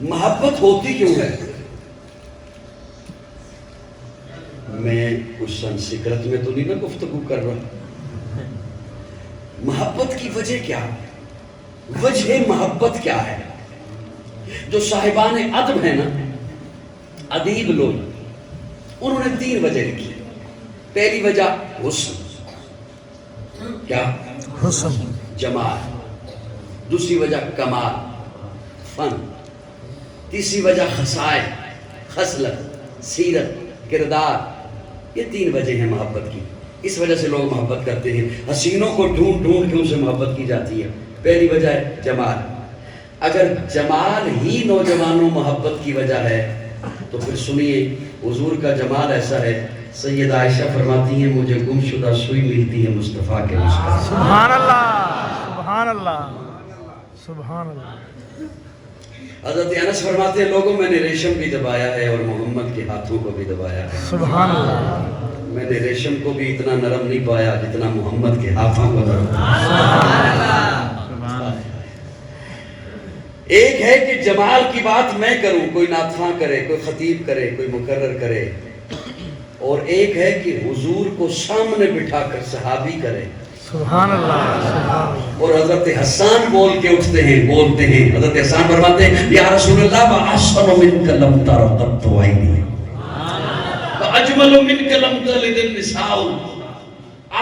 محبت ہوتی کیوں ہے؟ میں کچھ سنسکرت میں تو نہیں نا گفتگو کر رہا. محبت کی وجہ کیا؟ وجہ محبت کیا ہے؟ جو صاحبان ادب ہیں نا، ادیب لوگ، انہوں نے 3 وجہ لکھی. پہلی وجہ حسن، کیا؟ حسن، جمال. دوسری وجہ کمال، فن. تیسری وجہ خصائل، خصلت، سیرت، کردار. یہ 3 وجہ ہیں محبت کی. اس وجہ سے لوگ محبت کرتے ہیں. حسینوں کو ڈھونڈ ڈھونڈ کے ان سے محبت کی جاتی ہے. پہلی وجہ ہے جمال. اگر جمال ہی نوجوانوں محبت کی وجہ ہے تو پھر سنیے، حضور کا جمال ایسا ہے. سیدہ عائشہ فرماتی ہیں مجھے گمشدہ سوئی ملتی ہے مصطفیٰ کے مسکان. سبحان اللہ، سبحان اللہ، سبحان اللہ. حضرت انس فرماتے ہیں لوگوں میں نے ریشم بھی دبایا ہے اور محمد کے ہاتھوں کو بھی دبایا ہے. سبحان اللہ. میں نے ریشم کو بھی اتنا نرم نہیں پایا جتنا محمد کے ہاتھوں کو نرم. ایک ہے کہ جمال کی بات میں کروں، کوئی نعت خواں کرے، کوئی خطیب کرے، کوئی مقرر کرے، اور ایک ہے کہ حضور کو سامنے بٹھا کر صحابی کرے. سبحان اللہ. اور حضرت حسان بول کے اٹھتے ہیں، بولتے ہیں. حضرت حسان فرماتے ہیں یا رسول اللہ وَأَحْسَنُ مِنْكَ لَمْ تَرَ قَطُّ عَيْنِي وَأَجْمَلُ مِنْكَ لَمْ تَلِدِ النِّسَاءُ.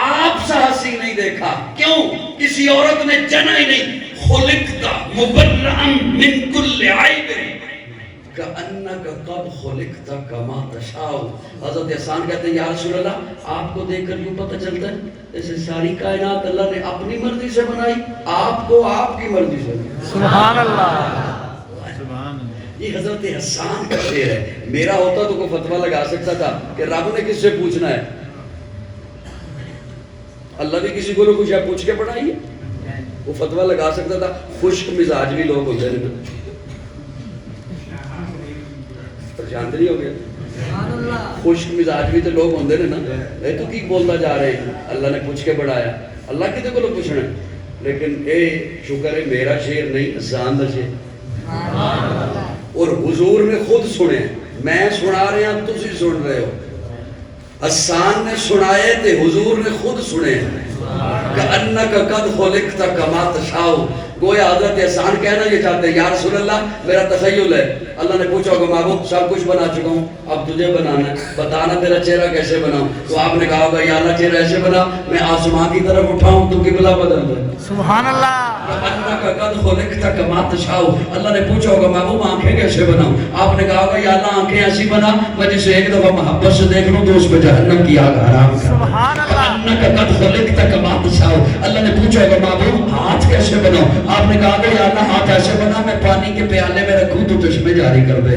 آپ سا حسین نہیں دیکھا. کیوں؟ کسی عورت نے جنا ہی نہیں. خلقت مبرئا من کل عیب کأنک قد خلقت کما تشاء. حضرت حسان کہتے ہیں یا رسول اللہ آپ کو دیکھ کر کیوں پتہ چلتا ہے جیسے ساری کائنات اللہ نے اپنی مرضی سے بنائی، آپ کو آپ کی مرضی سے. سبحان اللہ. یہ حضرت حسان کا شعر ہے. میرا ہوتا تو کوئی فتویٰ لگا سکتا تھا کہ رب نے کس سے پوچھنا ہے. اللہ بھی کسی کو نہ کچھ ہے پوچھ کے پڑھائیے. وہ فتویٰ لگا سکتا تھا. خشک مزاج بھی لوگ ہوتے ہیں. پریشان نہیں ہو گیا؟ خشک مزاج بھی تو لوگ ہوندے نے نا. اے تو کی بولتا جا رہے ہیں اللہ نے پوچھ کے بڑھایا. اللہ کتے کو پوچھنا ہے. لیکن اے شکر ہے میرا شعر نہیں حسان دا شعر. اور حضور نے خود سنے. میں سنا رہے ہیں تسی سن رہے ہو. حسان نے سنائے تے حضور نے خود سنے. کأنک قد خلقت کما تشاء. گویا حضرت حسان کہنا یہ چاہتے ہیں یا رسول اللہ میرا تخیل ہے. اللہ نے پوچھا ہوگا محبوب سب کچھ بنا چکا ہوں اب تجھے بنانا ہے، بتانا تیرا چہرہ کیسے بناؤں. تو آپ نے کہا ہوگا یا اللہ چہرہ ایسے بنا میں آسمان کی طرف اٹھاؤں تو قبلہ بدل دے. سبحان اللہ. قد خلقت کما تشاء. اللہ نے پوچھا ہوگا محبوب آنکھیں کیسے بناؤں. آپ نے کہا ہوگا یا اللہ آنکھیں ایسی بنا میں جسے ایک دفعہ محبت سے دیکھ لوں تو اس پہ جہنم کی آگ حرام کر. سبحان اللہ. قد خلقت کما تشاء. اللہ نے پوچھا ہوگا محبوب ہاتھ کیسے بناؤں. آپ نے کہا کہ یا اللہ ہاتھ ایسے بنا میں پانی کے پیالے میں رکھوں تو چشمے جاری کر دے.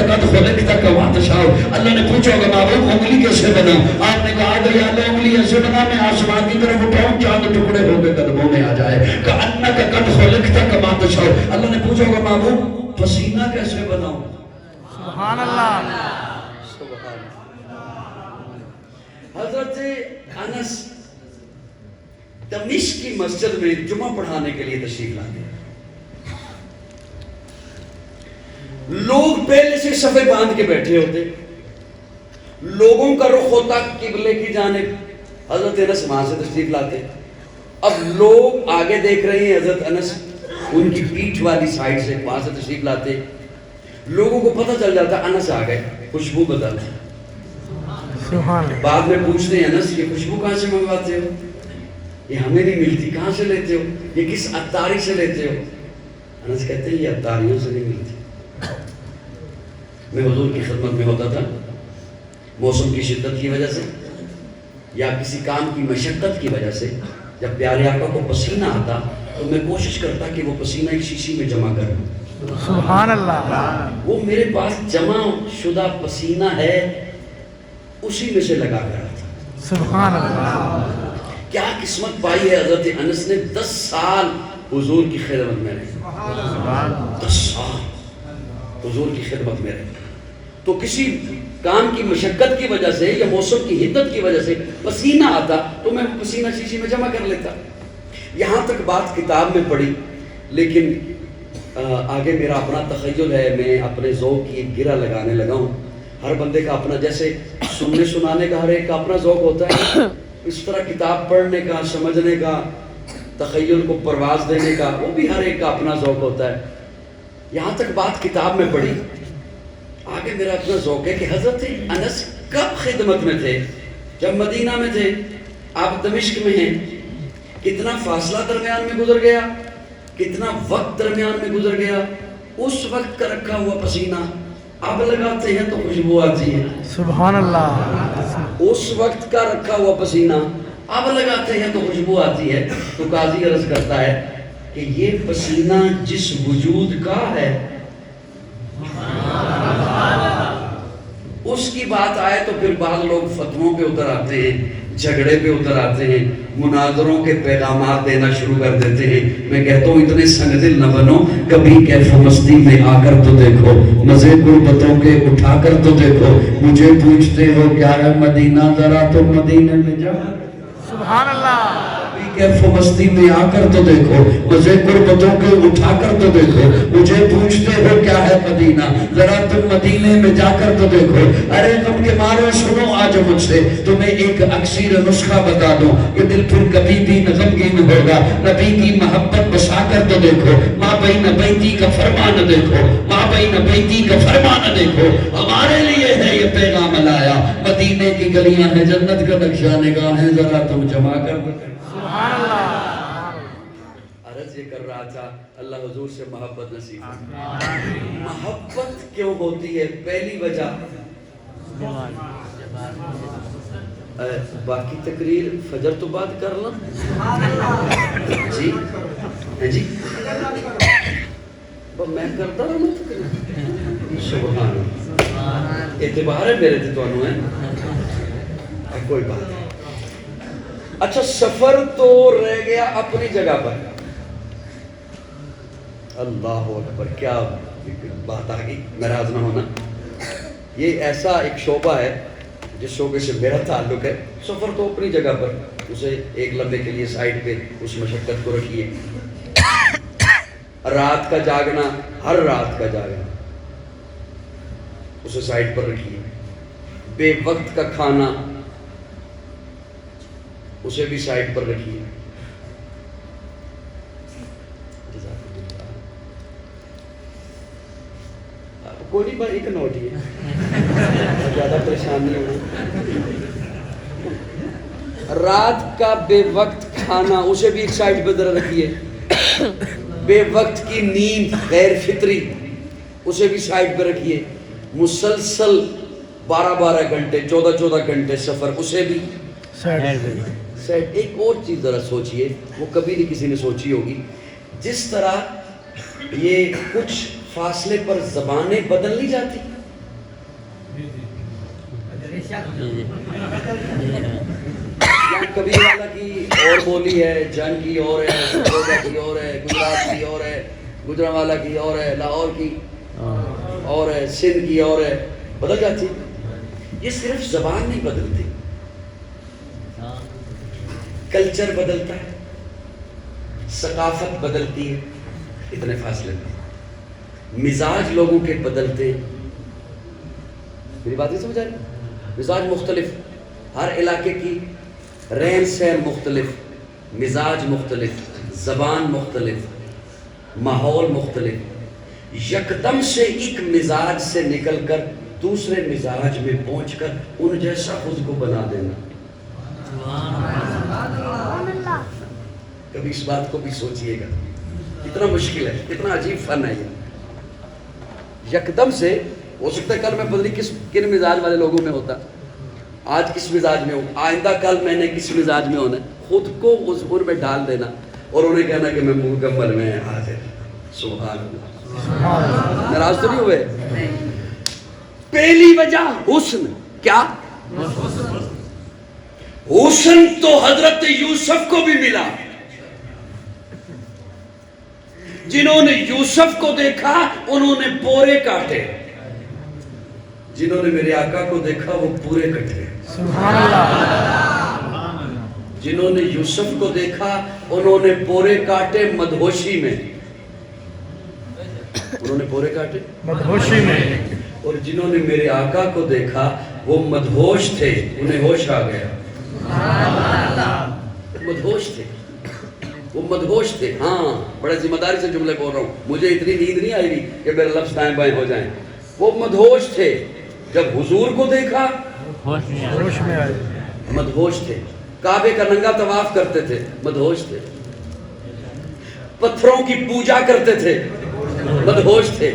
قد خلقت کما تشاء. اللہ نے پوچھا ہوگا محبوب انگلی کیسے بناؤں. آپ نے کہا کہ یا اللہ انگلی ایسے بنا میں آسمان کی طرف اٹھاؤں چاند ٹکڑے ہو کے قدموں میں آ جائے. قد خلقت کما تشاء. اللہ نے پوچھا ہوگا محبوب پسینہ کیسے بناؤں. سبحان اللہ. حضرت انس دمشق کی مسجد میں جمعہ پڑھانے کے لیے تشریف لاتے. لوگ پہلے سے صفے باندھ کے بیٹھے ہوتے. لوگوں کا رخ ہوتا قبلے کی جانب. حضرت انس وہاں سے تشریف لاتے. اب لوگ آگے دیکھ رہے ہیں حضرت انس ان کی پیٹھ والی سائڈ سے وہاں سے تشریف لاتے. لوگوں کو پتہ چل جاتا انس آ گئے. خوشبو بدلتے. بعد میں پوچھتے ہیں انس یہ خوشبو کہاں سے منگواتے ہو. یہ ہمیں نہیں ملتی کہاں سے لیتے ہو. یہ کس عطاری سے لیتے ہو. انس کہتے ہیں یہ عطاریوں سے نہیں ملتی. میں حضور کی خدمت میں ہوتا تھا موسم کی شدت کی وجہ سے یا کسی کام کی مشقت کی وجہ سے. جب پیارے آقا کو پسینہ آتا تو میں کوشش کرتا کہ وہ پسینہ ایک شیشی میں جمع کروں. سبحان اللہ. وہ میرے پاس جمع شدہ پسینہ ہے اسی میں سے لگا کر آتا. سبحان اللہ. کیا قسمت پائی ہے حضرت انس نے. 10 سال حضور کی خدمت میں رہے. 10 سال حضور کی خدمت میں رہے. تو کسی کام کی مشقت کی وجہ سے یا موسم کی حدت کی وجہ سے پسینہ آتا تو میں پسینہ شیشی میں جمع کر لیتا. یہاں تک بات کتاب میں پڑھی. لیکن آگے میرا اپنا تخیل ہے، میں اپنے ذوق کی ایک گرہ لگانے لگا ہوں. ہر بندے کا اپنا، جیسے سننے سنانے کا ہر ایک کا اپنا ذوق ہوتا ہے، اس طرح کتاب پڑھنے کا، سمجھنے کا، تخیل کو پرواز دینے کا، وہ بھی ہر ایک کا اپنا ذوق ہوتا ہے. یہاں تک بات کتاب میں پڑھی. آگے میرا اپنا ذوق ہے کہ حضرت انس کب خدمت میں تھے؟ جب مدینہ میں تھے. آپ دمشق میں ہیں، کتنا فاصلہ درمیان میں گزر گیا، کتنا وقت درمیان میں گزر گیا. اس وقت کا رکھا ہوا پسینہ اب لگاتے ہیں تو خوشبو آتی ہے. سبحان اللہ. اس وقت کا رکھا ہوا پسینہ اب لگاتے ہیں تو خوشبو آتی ہے. تو قاضی عرض کرتا ہے کہ یہ پسینہ جس وجود کا ہے، اس کی بات آئے تو پھر بعض لوگ فتووں پہ اتر آتے ہیں، جھگڑے پہ اتر آتے ہیں، مناظروں کے پیغامات دینا شروع کر دیتے ہیں. میں کہتا ہوں اتنے سنگ دل نہ بنو، کبھی کیف مستی میں آ کر تو دیکھو، مزے غربتوں کے اٹھا کر تو دیکھو. مجھے پوچھتے ہو کیا ہے مدینہ، ذرا تو مدینے میں جاؤ. سبحان اللہ. کیف مستی میں آ کر تو دیکھو، مزے غربتوں کے اٹھا کر تو دیکھو. مجھے پوچھتے ہو کیا ہے مدینہ، ذرا تم مدینے میں جا کر تو دیکھو. ارے تم کے مارو سنو آج مجھ سے، تمہیں ایک اکسیر نسخہ بتا دوں کہ دل پھر کبھی بھی غمگین ہوگا. نبی کی محبت بسا کر تو دیکھو، ماں بین بیتی کا فرمان دیکھو، ماں بین بیتی کا فرمان دیکھو. ہمارے لیے ہے یہ پیغام لایا، مدینے کی گلیاں ہیں جنت کا نقشہ نگاہ ہے، ذرا تم جمع کر دو. سبحان اللہ. عرض یہ کر رہا تھا اللہ حضور سے محبت نصیب فرمائے. محبت کیوں ہوتی ہے؟ پہلی وجہ، باقی تقریر فجر تو بات کر لیں. جی جی میں کرتا رہا ہوں تقریر. سبحان اللہ. اعتبار ہے میرے تے تانوں ہے، کوئی بات نہیں. اچھا سفر تو رہ گیا اپنی جگہ پر. اللہ اکبر، کیا بات آ گئی، ناراض نہ ہونا. یہ ایسا ایک شعبہ ہے جس شعبے سے میرا تعلق ہے. سفر تو اپنی جگہ پر، اسے ایک لمحے کے لیے سائڈ پہ اس مشقت کو رکھیے. رات کا جاگنا، ہر رات کا جاگنا اسے سائڈ پر رکھیے. بے وقت کا کھانا اسے بھی سائڈ پر رکھیے. کوئی نہیں بھائی، ایک نوٹ ہی ہے، زیادہ پریشان نہیں ہونا. رات کا بے وقت کھانا اسے بھی ایک سائڈ پہ ذرا رکھیے. بے وقت کی نیند غیر فطری اسے بھی سائڈ پہ رکھیے. مسلسل 12 گھنٹے 14 گھنٹے سفر اسے بھی سائڈ. ایک اور چیز ذرا سوچئے، وہ کبھی نہیں کسی نے سوچی ہوگی. جس طرح یہ کچھ فاصلے پر زبانیں بدل نہیں جاتی، کبھی والا کی اور بولی ہے، جنگ کی اور ہے، بڑودہ کی اور ہے، گجرات کی اور ہے، گجرانوالا کی اور ہے، لاہور کی اور ہے، سندھ کی اور ہے، بدل جاتی. یہ صرف زبان نہیں بدلتی، کلچر بدلتا ہے، ثقافت بدلتی ہے. اتنے فاصلے میں مزاج لوگوں کے بدلتے ہیں. میری بات نہیں سمجھ آ رہی؟ مزاج مختلف، ہر علاقے کی رہن سہن مختلف، مزاج مختلف، زبان مختلف، ماحول مختلف. یکدم سے ایک مزاج سے نکل کر دوسرے مزاج میں پہنچ کر ان جیسا خود کو بنا دینا. کبھی اس بات کو بھی سوچئے گا، کتنا مشکل ہے، کتنا عجیب فن ہے یہ. یکدم سے ہو سکتا ہے کل میں پتہ نہیں کن مزاج والے لوگوں میں ہوتا، آج کس مزاج میں ہوں، آئندہ کل میں نے کس مزاج میں ہونا ہے. خود کو اس عمر میں ڈال دینا اور انہیں کہنا کہ میں مکمل میں حاضر. سبحان اللہ. ناراض تو نہیں ہوئے؟ پہلی وجہ حسن. کیا حسن تو حضرت یوسف کو بھی ملا. جنہوں نے یوسف کو دیکھا انہوں نے پورے کاٹے، جنہوں نے میرے آقا کو دیکھا وہ پورے کٹے. سبحان اللہ. جنہوں نے یوسف کو دیکھا انہوں نے پورے کاٹے مدہوشی میں. انہوں نے پورے کاٹے مدہوشی میں. اور جنہوں نے میرے آقا کو دیکھا وہ مدہوش تھے, انہیں ہوش آ گیا. مدہوش تھے, وہ مدہوش تھے. ہاں بڑے ذمہ داری سے جملے بول رہا ہوں, مجھے اتنی نیند نہیں آئی ہوئی کہ میرے لفظ دائیں بائیں ہو جائیں. وہ مدہوش تھے, جب حضور کو دیکھا ہوش میں آئے. مدہوش تھے. کعبے کا ننگا طواف کرتے تھے, مدہوش تھے. پتھروں کی پوجا کرتے تھے, مدہوش تھے.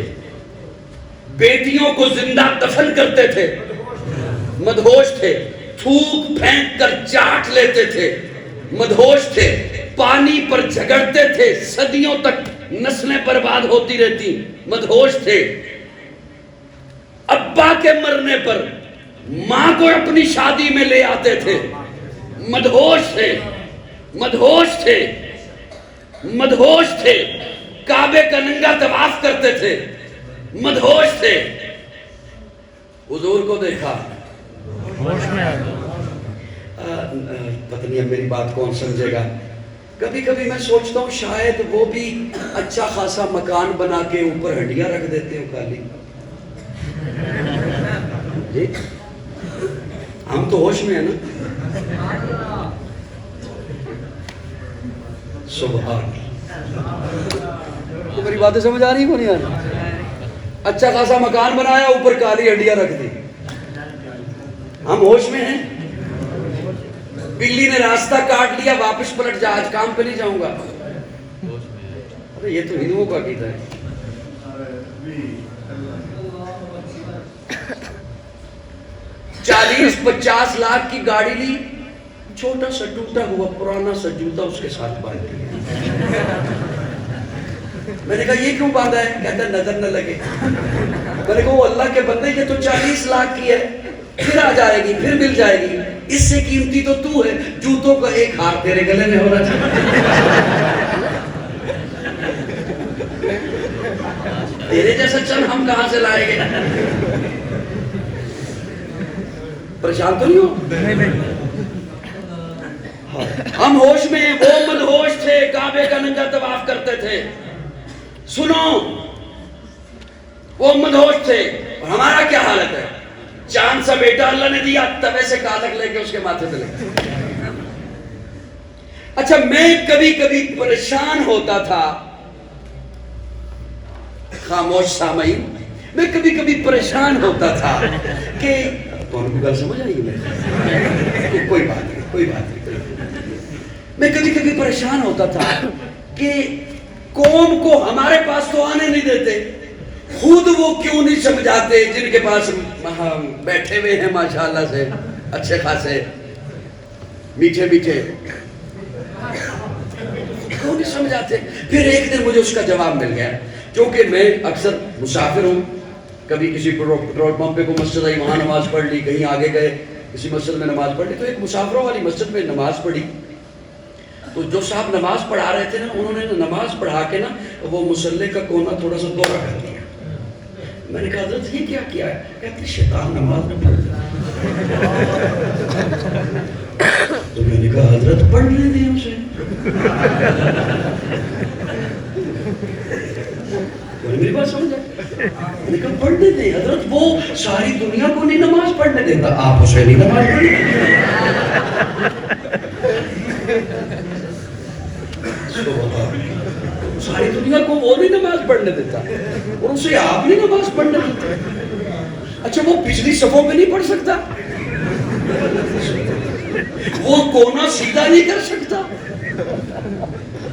بیٹیوں کو زندہ دفن کرتے تھے, مدہوش تھے. تھوک پھینک کر چاٹ لیتے تھے, مدہوش تھے. پانی پر جھگڑتے تھے, صدیوں تک نسلیں برباد ہوتی رہتی, مدہوش تھے. ابا کے مرنے پر ماں کو اپنی شادی میں لے آتے تھے, مدہوش تھے. مدہوش تھے, مدہوش تھے. کعبے کا ننگا طواف کرتے تھے, مدہوش تھے. حضور کو دیکھا, ہوش میں آئے. پتہ نہیں اب میری بات کون سمجھے گا. کبھی کبھی میں سوچتا ہوں شاید وہ بھی اچھا خاصا مکان بنا کے اوپر ہنڈیاں رکھ دیتے ہو خالی. جی ہم تو ہوش میں ہیں نا. سبحان. تو میری باتیں سمجھ آ رہی کو نہیں آ رہی؟ اچھا خاصا مکان بنایا, اوپر کالی ہنڈیاں رکھ دی. ہم ہوش میں ہیں. بلی نے راستہ کاٹ لیا, واپس پلٹ جا, آج کام پہ نہیں جاؤں گا. ارے یہ تو ہندوؤں کا عقیدہ ہے. 40-50 لاکھ کی گاڑی لی, چھوٹا سا ٹوٹا ہوا پرانا سا جوتا اس کے ساتھ باندھ دیا. میں نے کہا یہ کیوں باندھا ہے؟ کہتا نظر نہ لگے. میں نے کہا وہ اللہ کے بندے, یہ تو 40 لاکھ کی ہے, پھر آ جائے گی, پھر مل جائے گی. اس سے قیمتی تو تو ہے. جوتوں کا ایک ہار تیرے گلے میں ہونا چاہیے. تیرے جیسا چل ہم کہاں سے لائیں گے؟ پریشان تو نہیں ہو؟ ہم ہوش میں ہیں, وہ مدہوش تھے, کعبے کا ننگا طواف کرتے تھے. سنو, وہ مدہوش تھے. اور ہمارا کیا حالت ہے؟ چاند سا بیٹا اللہ نے دیا, توے سے کالک لے کے اس کے ماتھے پہ لے. اچھا میں کبھی کبھی پریشان ہوتا تھا, خاموش سامعین, میں کبھی کبھی پریشان ہوتا تھا کہ کون کو گل سمجھ آئی ہے؟ کوئی بات نہیں, کوئی بات نہیں. میں کبھی کبھی پریشان ہوتا تھا کہ قوم کو ہمارے پاس تو آنے نہیں دیتے, خود وہ کیوں نہیں سمجھاتے جن کے پاس بیٹھے ہوئے ہیں ماشاءاللہ سے اچھے خاصے میٹھے میٹھے, کیوں نہیں سمجھاتے؟ پھر ایک دن مجھے اس کا جواب مل گیا. کیونکہ میں اکثر مسافر ہوں, کبھی کسی پیٹرول پمپ پہ کوئی مسجد آئی, وہاں نماز پڑھ لی, کہیں آگے گئے کسی مسجد میں نماز پڑھ لی. تو ایک مسافروں والی مسجد میں نماز پڑھی, تو جو صاحب نماز پڑھا رہے تھے نا, انہوں نے نماز پڑھا کے نا وہ مصلی کا کونا تھوڑا سا دورہ کر دیا. میں نے کہا حضرت یہ کیا کیا ہے؟ کہتے شیطان نماز میں پڑھ رہا. تو میں نے کہا حضرت پڑھنے دیں اسے. میری بات سمجھا؟ میں نے کہا پڑھنے دیں حضرت, وہ ساری دنیا کو نہیں نماز پڑھنے دیتا, آپ اسے نہیں نماز پڑھنے دیتا. ساری دنیا کو وہ نہیں نماز پڑھنے دیتا اور اسے آپ نہیں نماز پڑھنے دیتا. اچھا وہ پچھلی صفوں پہ نہیں پڑھ سکتا, وہ کونا سیدھا نہیں کر سکتا.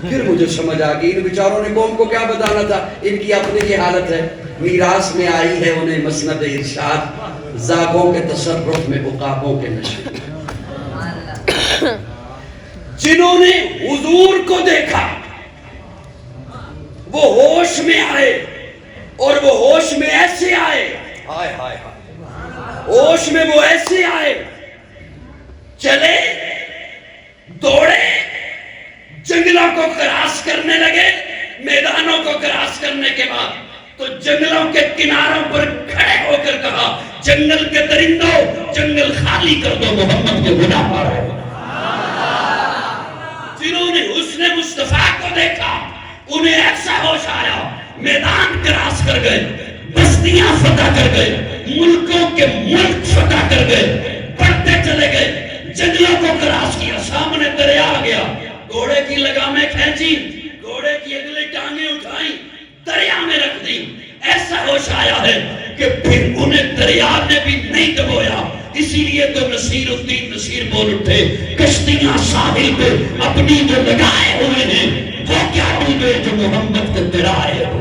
پھر مجھے سمجھ آ گئی ان بیچاروں نے قوم کو کیا بتانا تھا. ان کی اپنی یہ حالت ہے, میراث میں آئی ہے انہیں مسند ارشاد, زاغوں کے تصرف میں عقابوں کے نشے. جنہوں نے حضور کو دیکھا وہ ہوش میں آئے, اور وہ ہوش میں ایسے آئے, ہائے ہائے ہائے, ہوش میں وہ ایسے آئے, چلے, دوڑے, جنگلوں کو کراس کرنے لگے. میدانوں کو کراس کرنے کے بعد تو جنگلوں کے کناروں پر کھڑے ہو کر کہا, جنگل کے درندوں جنگل خالی کر دو, محمد کے غلام آ رہے ہیں. جنہوں نے حسن مصطفیٰ کو دیکھا انہیں ایسا ہوش آیا, میدان کراس کر گئے، بستیاں فتح کر گئے، ملکوں کے ملک فتح کر گئے، بڑھتے چلے گئے، جنگلوں کو کراس کیا، سامنے دریا آ گیا، گھوڑے کی لگامیں کھینچی، گھوڑے کی اگلی ٹانگیں اٹھائیں، دریا میں رکھ دی، ایسا ہوش آیا ہے کہ پھر انہیں دریا نے بھی نہیں دبویا، اسی لیے تو نصیر الدین نصیر بول اٹھے، کشتیاں ساحل پہ اپنی جو لگائے ہوئے ہیں وہ کیا ہوں گے جو محمد کے درائے ہوئے